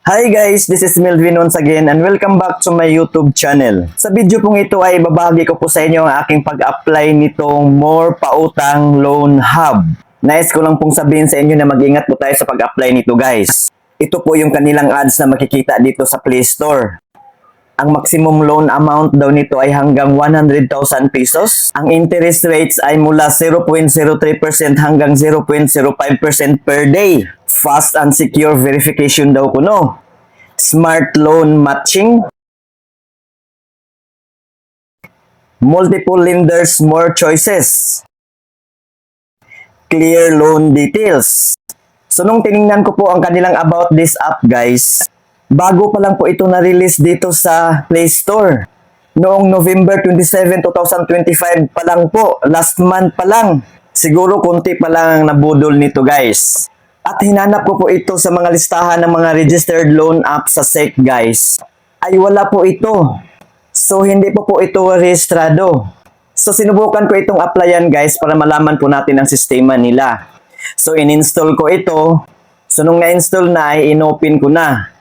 Hi guys, this is Melvin once again and welcome back to my YouTube channel. Sa video pong ito ay babahagi ko po sa inyo ang aking pag-apply nitong More Pautang Loan Hub. Nais ko lang pong sabihin sa inyo na mag-ingat po tayo sa pag-apply nito guys. Ito po yung kanilang ads na makikita dito sa Play Store. Ang maximum loan amount daw nito ay hanggang 100,000 pesos. Ang interest rates ay mula 0.03% hanggang 0.05% per day. Fast and secure verification daw kuno. Smart loan matching. Multiple lenders, more choices. Clear loan details. So nung tiningnan ko po ang kanilang about this app guys, bago pa lang po ito na-release dito sa Play Store. Noong November 27, 2025 pa lang po, last month pa lang. Siguro konti pa lang ang nabudol nito guys. At hinanap ko po ito sa mga listahan ng mga registered loan app sa SEC guys. Ay wala po ito. So hindi po ito rehistrado. So sinubukan ko itong applyan guys para malaman po natin ang sistema nila. So in-install ko ito. So nung na-install na ay in-open ko na.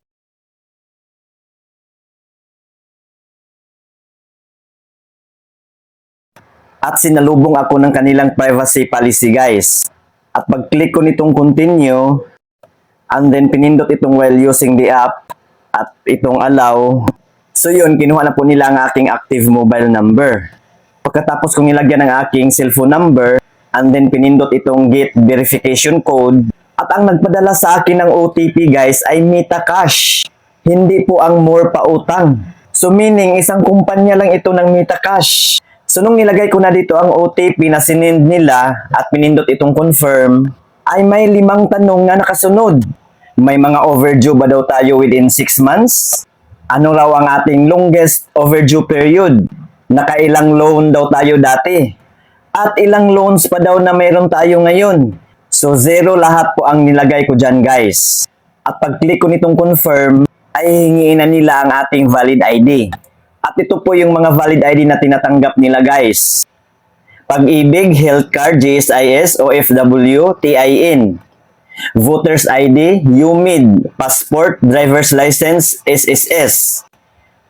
At sinalubong ako ng kanilang privacy policy guys. At pag-click ko nitong continue, and then pinindot itong while using the app, at itong allow. So yun, kinuha na po nila ang aking active mobile number. Pagkatapos kong nilagyan ng aking cellphone number, and then pinindot itong get verification code, at ang nagpadala sa akin ng OTP guys ay MetaCash. Hindi po ang More Pautang. So meaning, isang kumpanya lang ito ng MetaCash. So nung nilagay ko na dito ang OTP na sinend nila at pinindot itong confirm, ay may 5 tanong na nakasunod. May mga overdue ba daw tayo within 6 months? Ano raw ang ating longest overdue period? Nakailang loan daw tayo dati? At ilang loans pa daw na mayroon tayo ngayon? So 0 lahat po ang nilagay ko dyan guys. At pag-click ko nitong confirm, ay hingiin na nila ang ating valid ID. At ito po yung mga valid ID na tinatanggap nila guys. Pag-ibig, health card, GSIS, OFW, TIN. Voters ID, UMID, passport, driver's license, SSS.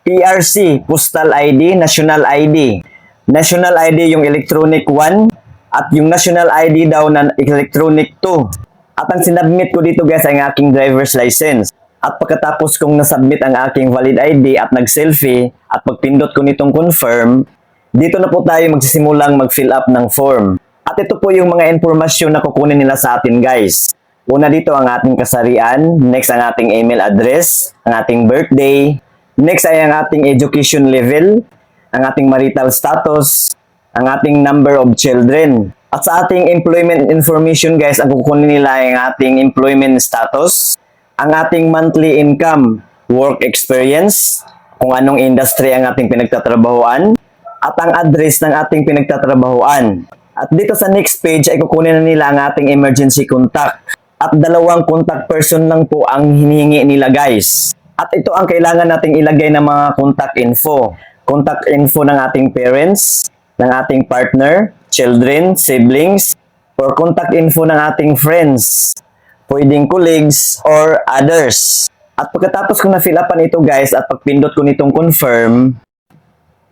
PRC, postal ID, national ID. National ID yung electronic 1 at yung national ID daw na electronic 2. At ang sinubmit ko dito guys ay ang aking driver's license. At pagkatapos kong nasubmit ang aking valid ID at nag-selfie at pagpindot ko nitong confirm, dito na po tayo magsisimulang mag-fill up ng form. At ito po yung mga informasyon na kukunin nila sa atin guys. Una dito ang ating kasarian, next ang ating email address, ang ating birthday, next ay ang ating education level, ang ating marital status, ang ating number of children. At sa ating employment information guys, ang kukunin nila ay ang ating employment status, ang ating monthly income, work experience, kung anong industry ang ating pinagtatrabahuan, at ang address ng ating pinagtatrabahuan. At dito sa next page ay kukunin na nila ang ating emergency contact. At 2 contact person lang po ang hinihingi nila guys. At ito ang kailangan nating ilagay ng mga contact info. Contact info ng ating parents, ng ating partner, children, siblings, or contact info ng ating friends. Pwedeng colleagues or others. At pagkatapos ko na-fill upan ito guys at pagpindot ko nitong confirm,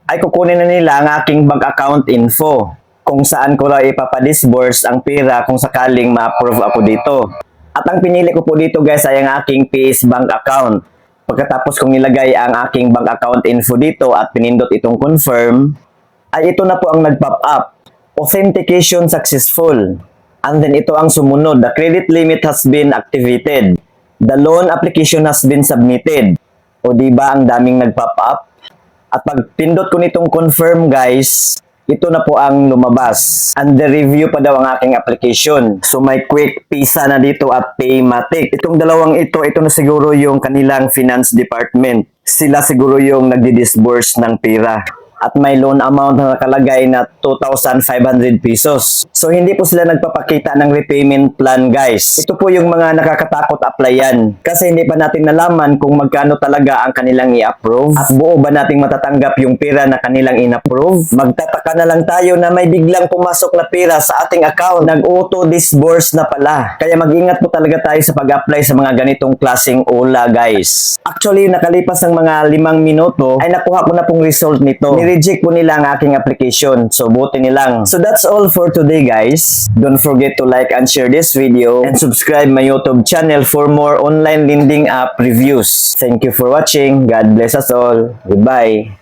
ay kukunin na nila ang aking bank account info kung saan ko lang ipapadisburse ang pera kung sakaling ma-approve ako dito. At ang pinili ko po dito guys ay ang aking PS bank account. Pagkatapos kong nilagay ang aking bank account info dito at pinindot itong confirm, ay ito na po ang nag-pop up. Authentication successful. And then ito ang sumunod. The credit limit has been activated. The loan application has been submitted. O diba ang daming nag-pop up? At pag pindot ko nitong confirm guys, ito na po ang lumabas. Under review pa daw ang aking application. So may quick visa na dito at Paymatic. Itong dalawang ito na siguro yung kanilang finance department. Sila siguro yung nagdi-disburse ng pera. at may loan amount na nakalagay na 2,500 pesos. So hindi po sila nagpapakita ng repayment plan guys. Ito po yung mga nakakatakot applyan kasi hindi pa natin nalaman kung magkano talaga ang kanilang i-approve at buo ba nating matatanggap yung pera na kanilang in-approve. Magtataka na lang tayo na may biglang pumasok na pera sa ating account. Nag-auto disburse na pala. Kaya mag-ingat po talaga tayo sa pag-apply sa mga ganitong klaseng ula guys. Actually, nakalipas ng mga 5 minuto ay nakuha ko na pong result nito. Ni-reject po nila ang aking application. So, buti nilang. So, that's all for today guys. Don't forget to like and share this video and subscribe my YouTube channel for more online lending app reviews. Thank you for watching. God bless us all. Goodbye.